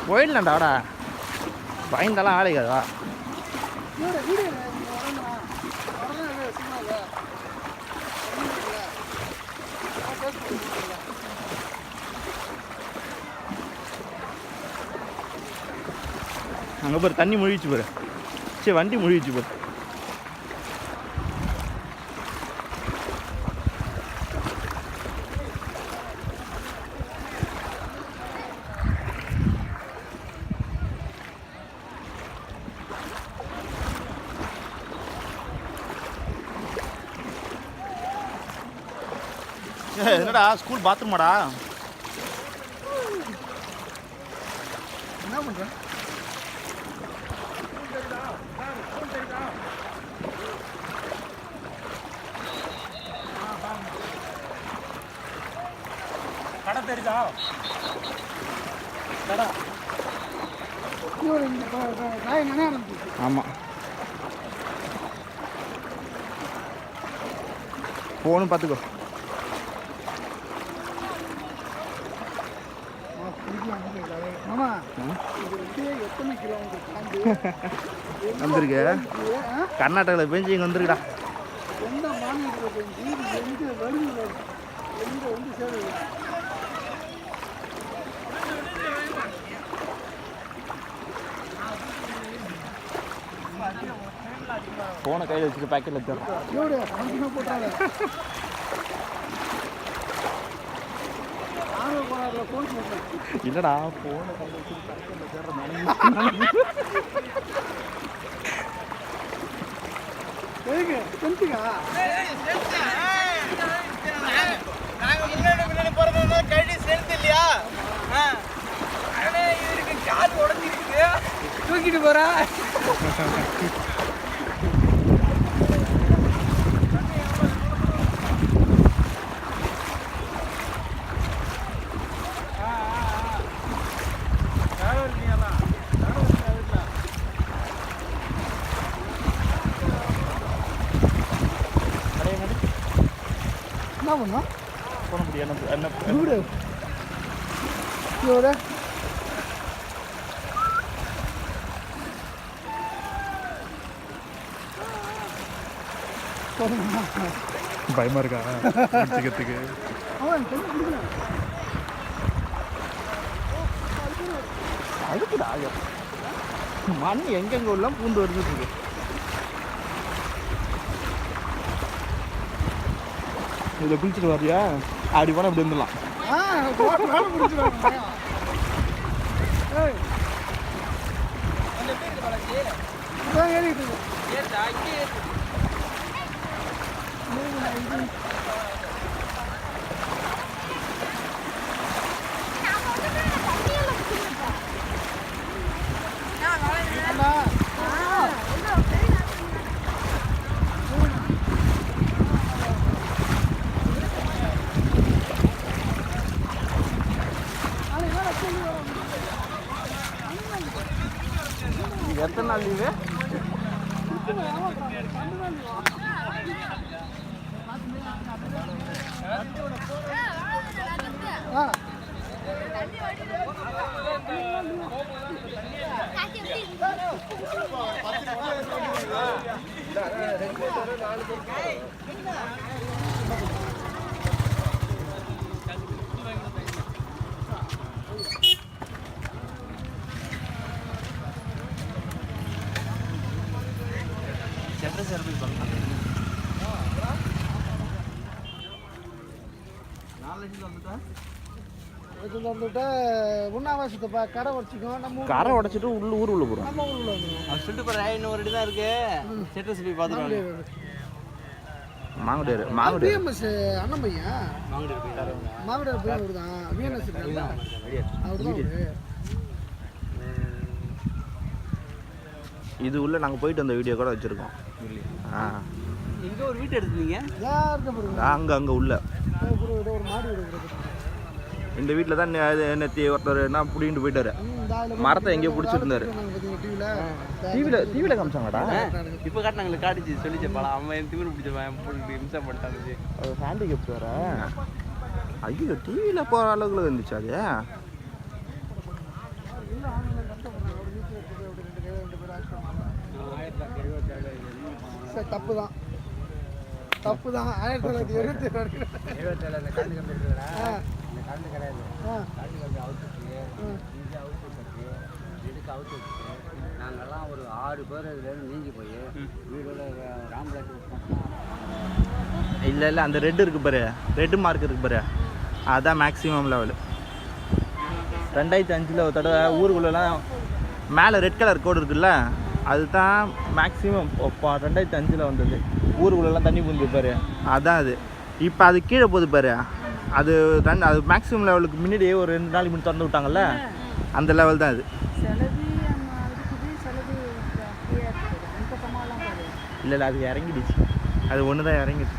போயிடலாம்டாடா பயந்தாலாம் ஆளைக்காதா அங்கே பாரு தண்ணி முழிச்சு பாரு சரி வண்டி முழிச்சு பாரு என்னடா ஸ்கூல் பாத்ரூமாடா என்ன பண்ற கடை தெரியுதா கடை ஆமாம் போகணும் பார்த்துக்கோ வந்துருக்கு கர்நாடகாவில் பெஞ்சு இங்கே வந்துருக்குடா போன கையில் வச்சுட்டு பேக்கெட்டில் வச்சிடறோம் போட்டாங்க இல்லடா போன கையில் வச்சுட்டு பேக்கெட்டில் வச்சிடறோம் தூக்கிட்டு போறா என்ன பண்ணா போன முடியும் என்ன பயமா இருக்கா வச்சுக்கிறதுக்கு அதுக்குடா மண் எங்கெங்க எல்லாம் பூந்து வருது இதில் குளிச்சுட்டு வரியா அப்படி போனால் இப்படி வந்துடலாம் எத்தனை நாள் லீவு கரை உடைச்சிட்டு ஊர் உள்ள போறோம் இன்னொரு தான் இருக்கு செட்டர் சொல்லி பார்த்துருவாங்க மாங்குடியாரு மாங்குடியாரு அண்ணன் பையன் மாங்குடியார் பையன் அவரு தான் விஎன்எஸ் இருக்காருல்ல அவரு தான் இது உள்ள நாங்கள் போயிட்டு வந்த வீடியோ கூட வச்சுருக்கோம் இங்கே ஒரு வீட்டு எடுத்துருக்கீங்க அங்கே உள்ள ஒரு மாடு இந்த வீட்டில் தான் நேற்று ஒருத்தர் என்ன பிடிக்கிட்டு போயிட்டாரு மரத்தை எங்கேயோ பிடிச்சிருந்தாரு டிவியில் காமிச்சாங்கடா இப்போ காட்டினாங்களுக்கு காட்டிச்சு சொல்லிச்சு பல அவன் திமிரு பிடிச்சவன் இம்சம் பண்ணிட்டாங்க ஹேண்டிகேப்ட் வேற ஐயோ டிவியில் போகிற அளவுக்குள்ள இருந்துச்சு அது. தப்பு தான் தப்பு தான். 1977 அந்த கரண்ட் கம்பி இருக்குல்ல, இந்த கரண்ட் கிடையாது. கரண்ட் கம்பி அவுத்து இங்கே அவுத்து வச்சு இதுக்கு அவுத்து வச்சுட்டு நாங்கள்லாம் ஒரு 6 பேர் இதுலேருந்து நீங்கி போய் வீடோட ராம்லாட்டு. இல்லை இல்லை, அந்த ரெட்டு இருக்குது பாரு, ரெட்டு மார்க் இருக்குது பாரு, அதுதான் மேக்ஸிமம் லெவலு. 2005 ஒரு தடவை ஊருக்குள்ளெல்லாம் மேலே ரெட் கலர் கோடு இருக்குல்ல, அதுதான் மேக்ஸிமம் 2005 வந்தது. ஊருக்குள்ளெல்லாம் தண்ணி பூந்து பாரு, அதுதான் அது. இப்போ அது கீழே போகுது பாரு, அது அது மேக்ஸிமம் லெவலுக்கு முன்னாடியே ஒரு 2 நாளைக்கு முன்னாடி திறந்து விட்டாங்கல்ல, அந்த லெவல் தான் அது. இல்லை இல்லை, அது இறங்கிடுச்சு, அது ஒன்று தான் இறங்கிடுச்சு.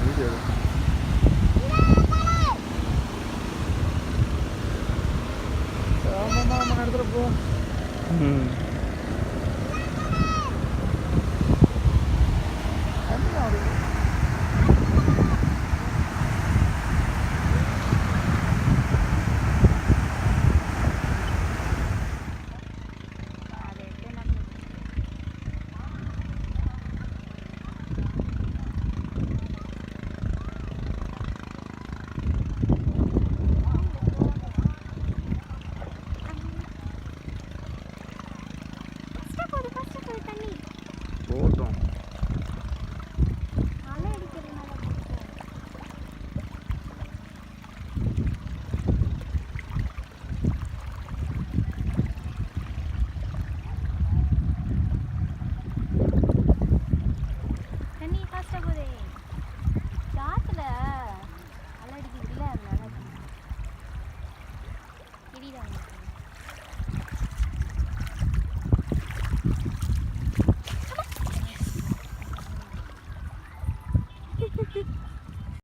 வீடியோ நம்ம இடத்துல போவோம்.